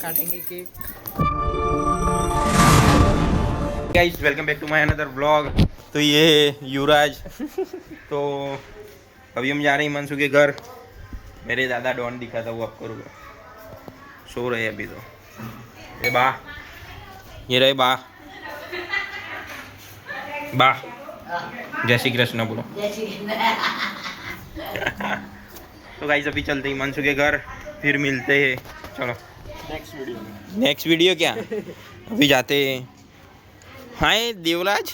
काटेंगे cake. Guys welcome back to my another vlog. तो ये है युवराज। तो अभी हम जा रहे हैं हिमांशु के घर। मेरे दादा डॉन दिखा था वो आपको सो रहे अभी। तो ये बा, ये रहे बा। बा जय श्री कृष्ण बोलो। तो गाइस अभी चलते हैं हिमांशु के घर, फिर मिलते हैं। चलो नेक्स्ट वीडियो क्या अभी जाते हैं। हाय देवराज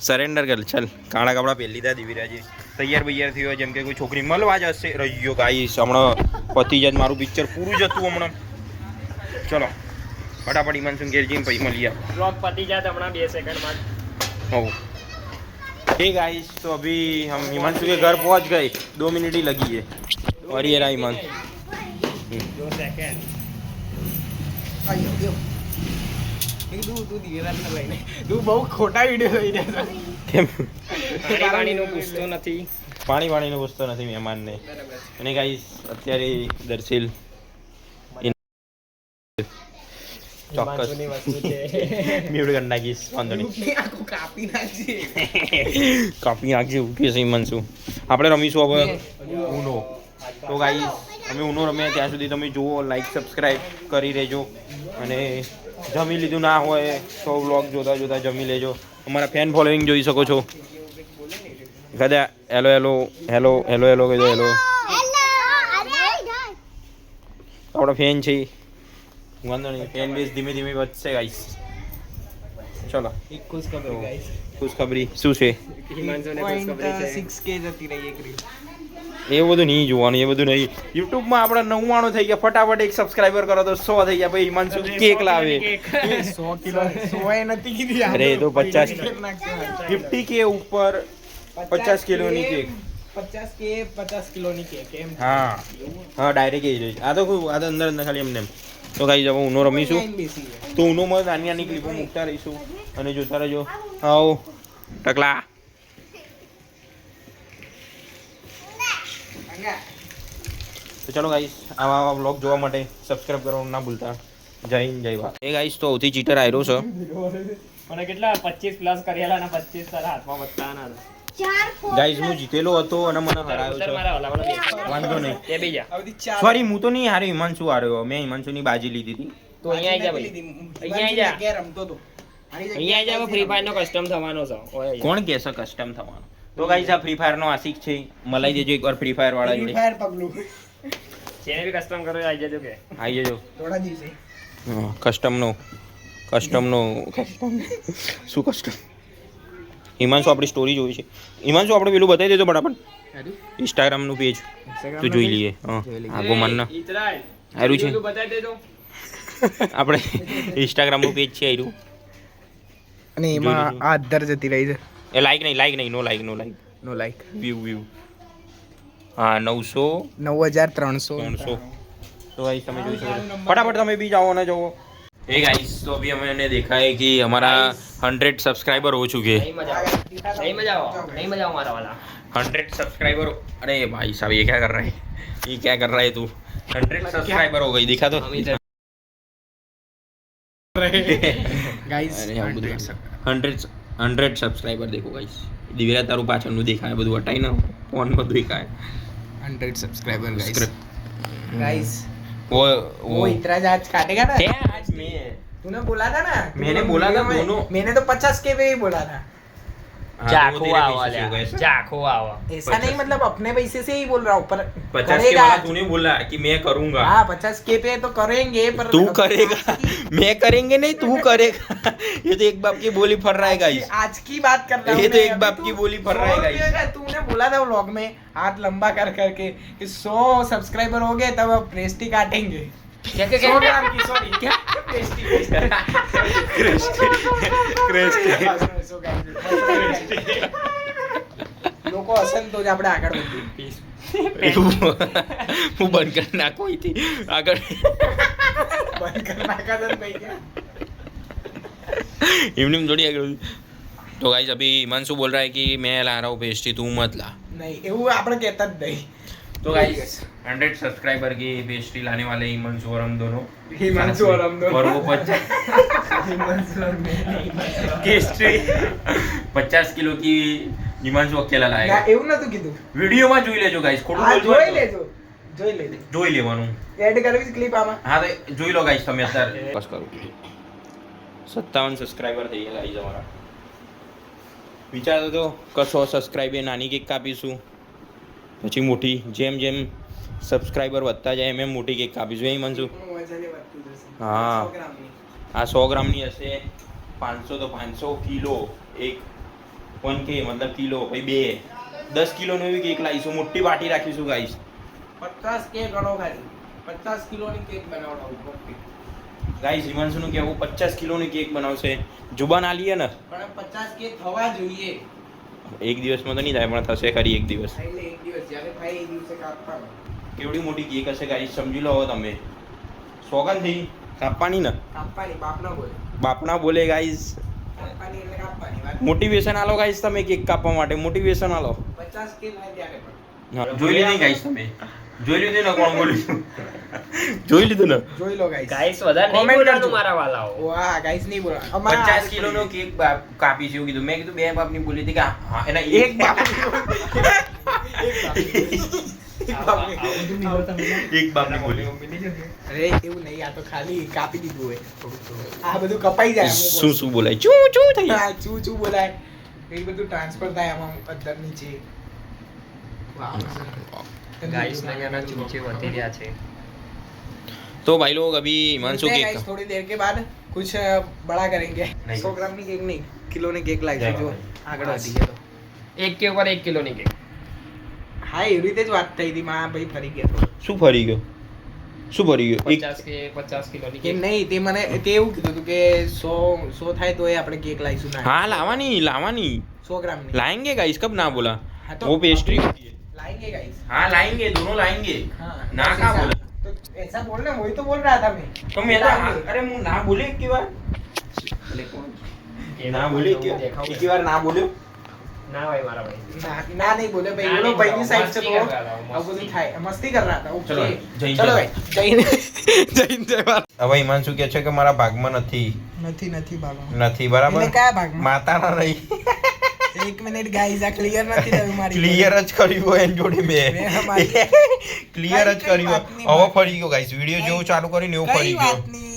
સરેન્ડર કર ચાલ. કાળા કપડાં પહેરી લીધા દિવ્યરાજે, તૈયાર બૈયાર થયો જેમ કે કોઈ છોકરી મળવા જશે રહ્યો. ગાઈસ હમણાં પતિ જ મારું પિક્ચર પૂરું જ હતું હમણાં. ચલો ફટાફટ હિમાંશુ ઘેર જઈને પછી મળીએ. ब्लॉग पति जात अपना 2 सेकंड बाद। हो हे गाइस, तो अभी हम हिमांशु के घर पहुंच गए. 2 मिनट ही लगी है. और ये रहा हिमांशु. 2 सेकंड। તું ધીરાજને લઈને તું બહુ ખોટા વિડીયો લઈ રહ્યા છે. કેમ પાણીનું પૂછતો નથી. પાણીનો પૂછતો નથી મહેમાનને. અને ગાઈસ અત્યારે દર્શિલ ચોક્કસ મ્યુટ કરી નાખીશ, વાંધો નહીં. આખું કાપી નાખજે. કાપી નાખજે. ઉઠીએ છે હિમાંશુ. આપણે રમીશું હવે ઉનો. તો ગાઈસ અમે ઉનો રમીએ ત્યાં સુધી તમે જુઓ, લાઈક સબસ્ક્રાઈબ કરી રહેજો. અને જમી લીધું ના હોય તો વ્લોગ જોતા જોતા જમી લેજો. અમારા ફેન ફોલોઈંગ જોઈ શકો છો. કદા hello hello hello hello hello કીધો. હેલો આપણા ફેન છે. વાંધો નહીં, ફેન બેઝ ધીમે ધીમે વધશે ગાઈસ. ચલો એક ખુશખબરી ગાઈસ. ખુશખબરી શું છે? હિમાંશુને ખુશખબરી છે. 6k જતી રહી એક રીલ. એ બધું નહીં જોવાનું, એ બધું નહીં. યુટ્યુબમાં આપણા 99 થઈ ગયા. ફટાફટ એક સબસ્ક્રાઈબર કરો તો 100 થઈ ગયા. પછી હિમાંશુ કેક લાવે. 100 કિલો 100 એ નથી કીધી. અરે એ તો 50k ઉપર 50 કિલોની કેક. 50 કિલોની કેક એમ. હા હા, ડાયરેક્ટ એ જોઈ. આ તો અંદર અંદર ખાલી એમને એમ. તો ગાઈસ હવે ઉનો રમીશું. તો ઉનોમાં નાની નાની ક્લિપો મૂકતા રહીશું અને જોતા રહેજો. આવો ટકલા. તો ચલો ગાઈસ, આવા વ્લોગ જોવા માટે સબસ્ક્રાઇબ કરવાનું ના ભૂલતા. જય હિન્દ, જય ભારત. એ ગાઈસ તો સૌથી ચીટર આયરો છે. મને કેટલા 25 પ્લસ કરેલા અને 25 તારા હાથમાં બતાના હતા. ગાઈસ હું જીતેલો હતો અને મને હરાવ્યો છે. વાંધો નહીં. તે બીજા સોરી, હું તો નહીં હાર્યો, હિમાંશુ હાર્યો. મેં હિમાંશુની બાજી લીધી હતી. તો અહીંયા આવી જા ભાઈ. અહીંયા આવી જા. રમતો તો અહીંયા આવી જા. ફ્રી ફાયર નો કસ્ટમ થવાનો છે. કોણ કહેશે કસ્ટમ થવાનો? તો ગાઈસ આ ફ્રી ફાયર નો આશિક છે. મલાઈ દેજો એકવાર ફ્રી ફાયર વાળા જોડે. ફાયર પગલું જેને બી કસ્ટમ કરો આવી જજો કે આવી જજો. થોડા દિવસે કસ્ટમ શું કસ્ટમ? હિમાંશુ આપણી સ્ટોરી જોઈ છે. હિમાંશુ આપણે પેલું બતાવી દેજો બરાબર. ઇન્સ્ટાગ્રામ નું પેજ તો જોઈ લઈએ. હા આગો મનના આયરું છે. બતાવી દેજો. આપણે ઇન્સ્ટાગ્રામ નું પેજ છે આયરું. અને એમાં આ અધર જતી રહી છે. એ લાઈક નહીં, નો લાઈક. નો લાઈક. વ્યૂ હા 9300. तो गाइस તમે જોઈ શકો છો. फटाफट તમે भी जाओ ना जाओ. हे गाइस तो अभी हमें देखा है कि हमारा 100 सब्सक्राइबर हो चुके हैं. नहीं मजा आओ हमारा वाला 100 सब्सक्राइबर. अरे भाई साहब ये क्या कर रहा है? ये क्या कर रहा है तू? 100 सब्सक्राइबर हो गई. दिखा तो गाइस 100 સબસ્ક્રાઇબર દેખો ગાઈસ. દિવ્યા તારું પાછળનું દેખાય બધું હટાઈ ના ફોન માં દેખાય. 100 सब्सक्राइबर गाइस वो इतना आज काटेगा ना. आज मैं तूने बोला था ना. मैंने बोला था दोनों. मैंने तो 50k पे ही बोला था. ऐसा नहीं, मतलब अपने पैसे से ही बोल रहा हूँ. पर 50k वाला तूने बोला कि मैं करूंगा. हाँ 50k पे तो करेंगे पर तू करेगा. मैं करेंगे नहीं, तू करेगा. ये तो एक बाप की बोली फर रहा है गाइस. आज की बात कर रहा हूँ. ये तो एक बाप की बोली फर रहा है गाइस. तूने बोला था व्लॉग में हाथ लंबा कर करके कि 100 सब्सक्राइबर हो गए तब अब प्रेस्टी काटेंगे. क्या 100 ग्राम की सॉरी क्या प्रेस्टी લોકો હસન તો જ આપણે આગળ વધીએ. હું બંધ કરી નાખો અહીંથી આગળ. બંધ કરી નાખા તો ભાઈ इवनिंग थोड़ी आगे. तो गाइस अभी हिमांशु बोल रहा है कि मैं ला रहा हूँ पेस्ट्री, तू मत ला. નહીં એવું આપણે કહેતા જ નહીં. तो गाइस 100 सब्सक्राइबर की पेस्ट्री लाने वाले हिमांशु और हम दोनों हिमांशु और हम दोनों और वो 50 किलो की हिमांशु अकेला लाएगा એવું નતું કીધું વિડીયોમાં જોઈ લેજો ગાઈસ ખોટું બોલજો જોઈ લેજો જોઈ લેવાનું એડ કરવી ક્લિપ આમાં હા તો જોઈ લો ગાઈસ તમે અત્યારે બસ કરો 57 સબસ્ક્રાઇબર થઈ ગયા ગાઈસ અમારા વિચારતો તો કશો સબસ્ક્રાઇબ એ નાની કેક કાપીશું પછી મોટી જેમ જેમ સબસ્ક્રાઇબર વધતા જાય એમ મોટી કેક કાપીશું એ મનસુ હા આ 100 ગ્રામની હશે 500 તો 500 કિલો એક 1K मतलब किलो भाई बे 10 किलो નો કેક લાવીશું મોટી પાર્ટી રાખીશું ગાઈસ 50 કેક ગણો ખાલી 50 કિલોની કેક બનાવડાવું ગાઈસ હિમાંશુ નું કેવું 50 કિલોની કેક બનાવશે જુબાન આલીએ ને પણ 50 કેક થવા જોઈએ એક દિવસમાં તો નહીં થાય પણ થશે ખરી એક દિવસ એટલે એક દિવસ જ્યારે થાય એ દિવસે કાપવાનો કેવડી મોટી કેક હશે ગાઈસ સમજી લો હવે તમે સોગન થઈ કાપવાની ને કાપવાની બાપ ના બોલે ગાઈસ કાપવાની એટલે કાપવાની વાત મોટિવેશન આલો ગાઈસ તમે કેક કાપવા માટે મોટિવેશન આલો 50 કેક થાય ત્યારે પણ જોઈ લીધી ગાઈસ તમે જોઈ લીધું ને કોણ બોલ્યું જોઈ લીધું ને જોઈ લો ગાઈસ ગાઈસ વધારે નહીં બોલવાનું મારા વાલાઓ વાહ ગાઈસ નહીં બોલો 50 કિલોનો કેક કાપી છે એવું કીધું મેં કીધું બે બાપની બોલી હતી કે હા એના એક બાપ એક બાપની બોલી અરે એવું નહીં આ તો ખાલી કાપી દીધું હોય આ બધું કપાઈ જાય શું શું બોલાય ચૂ ચૂ થઈ હા ચૂ ચૂ બોલાય એ બધું ટ્રાન્સફર થાય આમાં અંદર નીચે વાહ गाइस नया चूचे होते રહ્યા છે तो भाई लोग अभी हिमांशु केक गाइस थोड़ी देर के बाद कुछ बड़ा करेंगे 100 ग्राम की केक नहीं किलो ने केक लाવી જો આગળ વધી ગયો એક કેક પર 1 કિલો ની કેક હા એવી રીતે જ વાત થઈ હતી માં ભાઈ ફરી ગયો શું ફરી ગયો 50 કિલો ની કેક કેક નહીં તે મને તે એવું કીધું હતું કે 100 થાય તો એ આપણે કેક લાવીશું ના हाँ लावानी 100 ग्राम नहीं लाएंगे गाइस कब ना बोला हाँ तो वो पेस्ट्री होती है लाएंगे गाइस हाँ लाएंगे दोनों लाएंगे हाँ ना कहाँ बोला तो ऐसा बोलना वही तो बोल रहा था मैं तो मैं तो अरे मुंह ना बोले एक बार ना बोले एक बार ना बोले ના ભાઈ મારા ભાઈ ना नहीं बोले भाई ना बोलो नहीं भाई बोला, की साइड से मस्ती बोलो कर रहा हूँ, अब कुछ था मस्ती कर रहा था चलो, ओके जय हिंद, चलो जय भाई जय हिंद जय हिंद जय भारत હવે હિમાંશુ કે છે કે મારા ભાગમાં નથી નથી બાબા નથી બરાબર એટલે કયા ભાગમાં માતાના નહીં એક મિનિટ ગાઈસ આ ક્લિયર નથી થયું મારી ક્લિયર જ કર્યું હોય એની જોડે મેં ક્લિયર જ કઈ કર્યું વાતની હવે વાત? ફરી ગયો ગાઈસ વિડિયો જેવું ચાલુ કરીને એવું કઈ ફરી ગયો વાત નહીં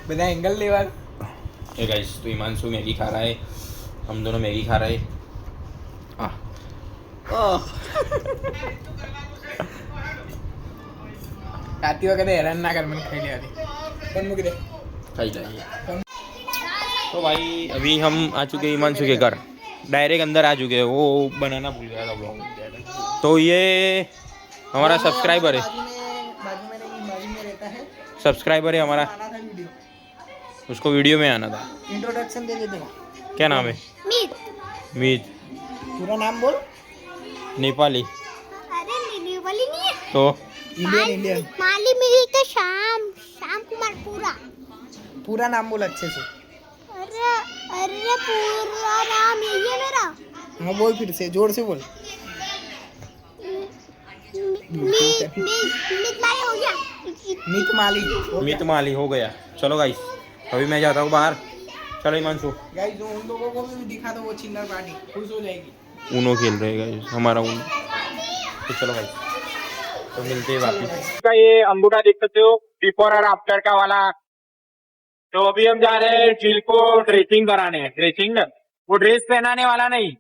બધા एंगल लेवा ये गाइस तो हिमांशु मैगी खा रहा है हम दोनों मैगी खा रहे हैं खाती वक्त हैरान ना कर मैंने खाई लिया थी कौन मुझे खाई जाइए तो भाई अभी हम आ चुके हैं हिमांशु के घर डायरेक्ट अंदर आ चुके हैं वो बनाना भूल गया था ब्लॉग तो ये हमारा सब्सक्राइबर है बाजू में रहता है सब्सक्राइबर है हमारा आना था वीडियो उसको वीडियो में आना था इंट्रोडक्शन दे देते क्या नाम है मीत पूरा नाम बोल नेपाली अरे नेपाली नहीं है तो इंडियन माली मिली तो शाम कुमार पूरा नाम बोल अच्छे से अरे अरे पूरा नाम यही है मेरा हाँ बोल फिर से जोर से बोल मितलाई हो गया मीत माली मीत माली हो गया चलो गाइस अभी मैं जाता हूँ बाहर चलो हिमांशु गाइस जो उन लोगों को भी दिखा दो वो चिल्लर पार्टी खुश हो जाएगी ऊनो खेल रहे गाइस हमारा ऊनो तो चलो गाइस तो मिलते हैं वापिस का ये अंगूठा देख सकते हो बिफोर और आफ्टर का वाला। तो अभी हम जा रहे हैं झील को ड्रेसिंग कराने, ड्रेसिंग ना वो ड्रेस पहनाने वाला नहीं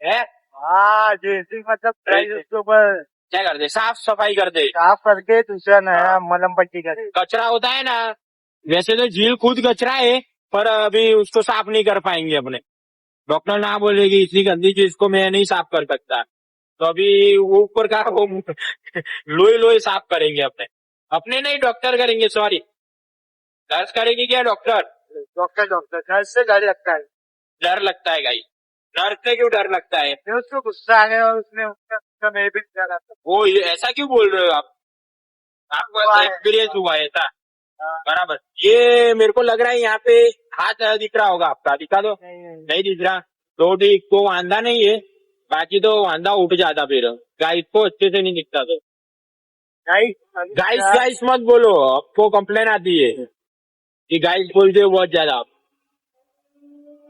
है। हाँ ड्रेसिंग मतलब उसके ऊपर क्या कर दे, साफ सफाई कर दे। साफ करके दूसरा नया मलहम पट्टी कर कचरा होता है ना, वैसे तो झील खुद कचरा है पर अभी उसको साफ नहीं कर पाएंगे अपने। डॉक्टर ना बोलेगी इतनी गंदी चीज को मैं नहीं साफ कर सकता, तो अभी वो ऊपर का वो लोई लोई साफ करेंगे अपने नहीं डॉक्टर करेंगे। सॉरी नर्स करेगी क्या डॉक्टर? डॉक्टर घर से डर लगता है। डर लगता है गाइस, नर्स से क्यों डर लगता है? फिर उसको गुस्सा आ गया और उसने उसका मैं भी डरा था। वो ऐसा क्यों बोल रहे हो आप? आपको एक्सपीरियंस हुआ है ऐसा? बराबर। ये मेरे को लग रहा है यहाँ पे हाथ दिख रहा होगा आपका, दिखा दो। नहीं दिख रहा तो ठीक, तो वांदा नहीं है, बाकी तो वांदा उठ जाता फिर। गाइस को अच्छे से नहीं दिखता तो। गाइस गाइस मत बोलो, आपको कंप्लेन आती है कि गाइस बोलते हो बहुत ज्यादा आप।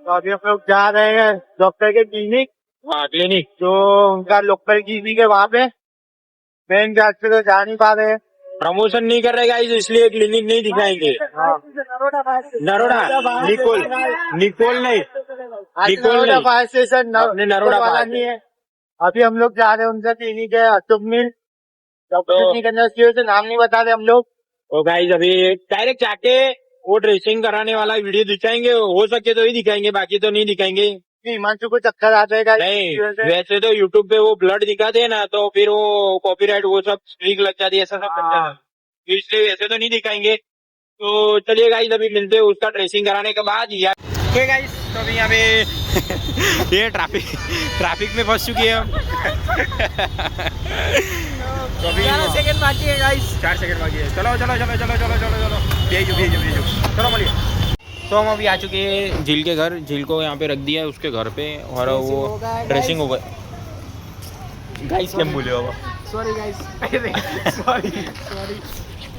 तो अभी हम लोग जा रहे हैं डॉक्टर के क्लिनिक, हाँ क्लिनिक। जो उनका लोकल क्लिनिक है वहाँ पे। मेन जांच पे तो जा नहीं पा रहे हैं। प्रमोशन नहीं कर रहे गाइस, इसलिए क्लिनिक नहीं दिखाएंगे। नरोड़ा निकोल निकोल नहीं, निकोल नहीं। फायर स्टेशन अपने नरोड़ा वाला फायर नहीं है। अभी हम लोग जा रहे हैं, उनका क्लिनिक है अशोक मिल। डॉक्टर नहीं करना चाहिए तो नाम नहीं बता रहे हम लोग। तो गाइस अभी डायरेक्ट जाके वो ड्रेसिंग कराने वाला वीडियो दिखाएंगे, हो सके तो ही दिखाएंगे, बाकी तो नहीं दिखाएंगे। हिमांशु को चक्कर आता है नहीं, वैसे तो यूट्यूब पे वो ब्लड दिखाते हैं ना, तो फिर वो कॉपीराइट वो सब स्ट्रीक लग जाती है, ऐसा सब बन जाता है। तो इसलिए वैसे तो नहीं दिखाएंगे। तो चलिए गाइस अभी मिलते हैं उसका ड्रेसिंग कराने के बाद। यार तो गाइस तो अभी यहाँ पे ये ट्रैफिक में फंस चुकी है हम। तो अभी 4 सेकंड बाकी है गाइस। 4 सेकंड बाकी है। चलो चलो चलो चलो चलो चलो चलो भेजो चलो मिलिए। तो हम अभी आ चुके हैं झील के घर। झील को यहाँ पे रख दिया है उसके घर पे, और वो ड्रेसिंग हो गई। गाइस क्या बोले हो? Sorry guys, sorry.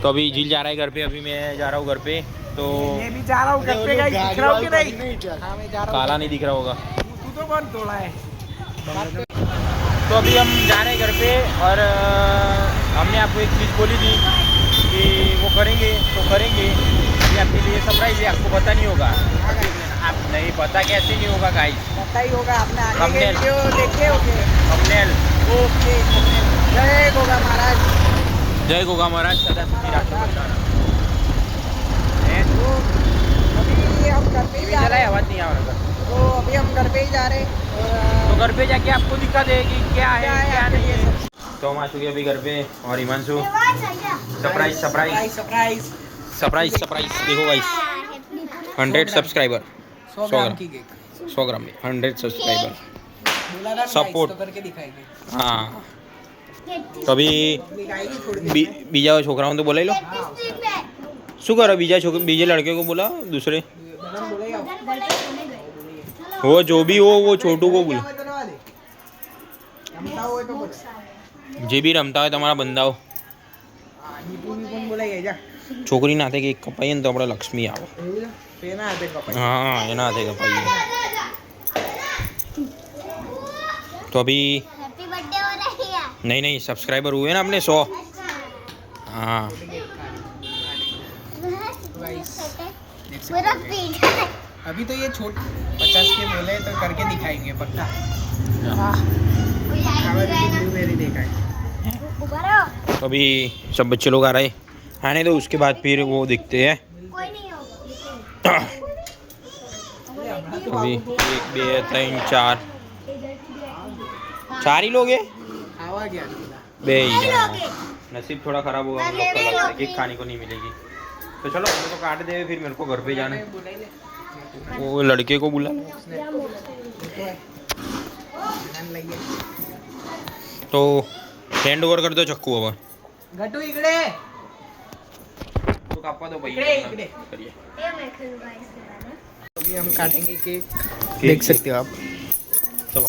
तो अभी झील जा रहा है घर पे, अभी मैं जा रहा हूँ घर पे। तो मैं भी जा रहा हूँ घर पे गाइस। दिख रहा हूँ कि नहीं? हाँ मैं जा रहा हूँ। काला नहीं दिख रहा होगा। तू तो बहुत थोड़ा है। तो अभी हम जा रहे हैं घर पे, और हमने आपको एक चीज़ बोली थी कि वो करेंगे तो करेंगे। ये आपके लिए सरप्राइज है, आपको पता नहीं होगा। आप नहीं पता कैसे नहीं होगा गाइस, पता ही होगा, आपने आगे के Thumbnail। वीडियो देखे होंगे। थंबनेल। ओके, जय गोगा महाराज। जय गोगा महाराज सदा सुखी राखो। तो अभी हम घर पे ही जा रहे हैं। आवाज़ नहीं आ रहा। तो अभी हम घर पे ही जा रहे हैं। तो घर पे जाके आपको दिखा देगी क्या है क्या नहीं है। सब तो हम आ चुके अभी घर पे, और Himanshu surprise surprise surprise surprise surprise देखो गाइस, 100 सब्सक्राइबर, 100 ग्राम की केक 100 ग्राम में 100 सब्सक्राइबर। बोला था Support। तो करके दिखाएंगे। हाँ तो अभी दिखाएंगे थोड़ी देर। बीजा छोकरा तो बोला लो शू करो। बीजे लड़के को बोला, दूसरे मैडम बोलेगा वो जो भी हो वो छोटू को बोला। रमता हो तो बोले। जे भी रमता है તમારા બંદાઓ નીપુ બી કોણ બોલાય જા છોકરી ના હાથે કેક કપાઈએ ને તો આપણે લક્ષ્મી આવે। એવું પેના હાથે કપાય। हाँ એના હાથે કપાઈએ। तो अभी हैप्पी बर्थडे हो रही है। नहीं सब्सक्राइबर हुए ना अपने 100। हाँ पूरा पीठ अभी तो ये छोट 50 के बोले तो करके दिखाएंगे पक्का। मेरी देखा है। तो अभी सब बच्चे लोग आ रहे आने दो, उसके बाद फिर वो दिखते हैं। कोई नहीं होगा। अभी 1 2 3 4 4 ही लोग हैं। आवा गया बे यार, नसीब थोड़ा खराब होगा हम लोग का, लगता है केक खाने को नहीं मिलेगी। तो चलो हम तो काट दे, फिर मेरे को घर पे जाना है। वो लड़के को बुला तो हैंड ओवर कर दो चक्कू। अब गटू इकडे तो कापा दो भाई। इकडे करिए। अभी हम काटेंगे केक, देख सकते हो आप। चलो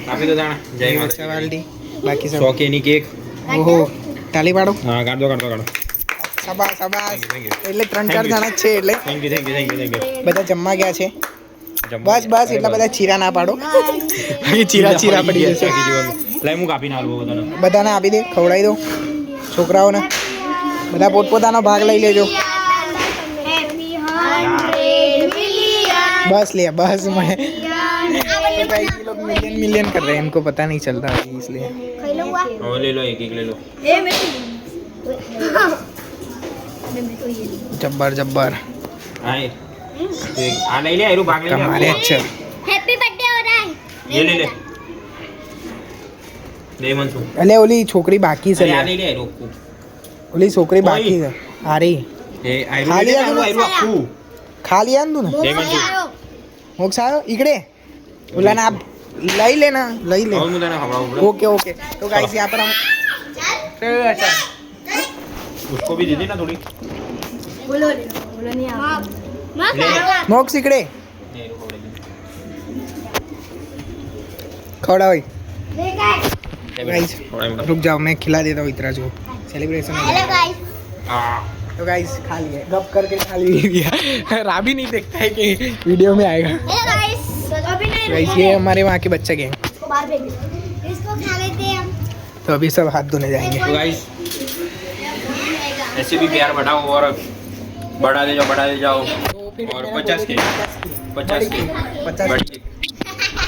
काफी तो जाना। जय माता दी। वाली बाकी सब 100 के नहीं केक। ओहो ताली पाडो। हाँ काट दो काट दो काट दो। શાબાશ શાબાશ। Thank you. એટલે 3-4 જણા જ છે એટલે thank you thank you thank you thank you. બધા જમવા ગયા છે। બસ એટલા બધા ચીરા ના પાડો, ચીરા પડી જશે। લાઈ હું કાપી ના આલું બધાને। બધાને આપી દે, ખવડાવી દો છોકરાઓને। બધા પોતપોતાનો ભાગ લઈ લેજો। बस लिया बस। मैं ये लोग मिलियन कर रहे हैं, इनको पता नहीं चलता अभी इसलिए। और ले लो एक ले लो। जब्बर जब्बर आए एक आ ले ले आयरू भाग ले हमारे। अच्छा हैप्पी बर्थडे हो रहा है। ये ले ले ले मनसू। अले ओली छोकरी बाकी से अरे आ ले, ले ले आयरू को ओली छोकरी बाकी है आ रही। ए आयरू खाली ले आयरू आयरू आयरू आखू खा लिया ना तूने? ले मनसू। मोक्ष आयो इकडे बोला ना, आप लई लेना लई ले। और मुझे ना खबराओ ओके ओके। तो गाइस यहाँ पर हम उसको भी दे देना थोड़ी। बोलो नहीं आप मोक्ष इकडे खवड़ा भाई गाइस रुक जाओ मैं खिला देता हूँ इतराज को सेलिब्रेशन हेलो गाइस तो गाइस खा लिए गप करके खा लिया राबी नहीं देखता है कि वीडियो में आएगा हेलो गाइस अभी नहीं गाइस ये हमारे वहाँ के बच्चे गए इसको बाहर फेंक दो। इसको खा लेते हैं हम तो अभी सब हाथ धोने जाएंगे तो गाइस ऐसे भी प्यार बढ़ाओ और बढ़ा दे जाओ और 50 के 50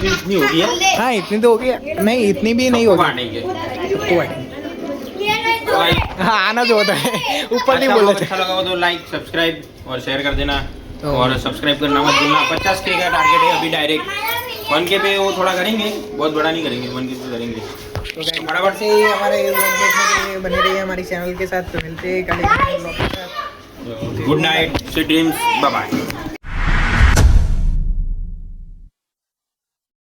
इतनी होगी है हाँ इतनी तो हो गई नहीं इतनी भी नहीं होगी बांटेंगे सबको बांटेंगे। ये नहीं तो गाइस हाँ आना जो होता है ऊपर नहीं बोलना अच्छा लगा हो तो लाइक सब्सक्राइब और शेयर कर देना तो- और सब्सक्राइब करना मत भूलना 50 के का टारगेट है अभी डायरेक्ट 1 के पे वो थोड़ा करेंगे बहुत बड़ा नहीं करेंगे 1 के पे करेंगे तो गाइस फटाफट से ही हमारे व्लॉग देखने के लिए बने रहिए हमारी चैनल के साथ तो मिलते हैं कल एक नए व्लॉग के साथ good night sweet dreams bye bye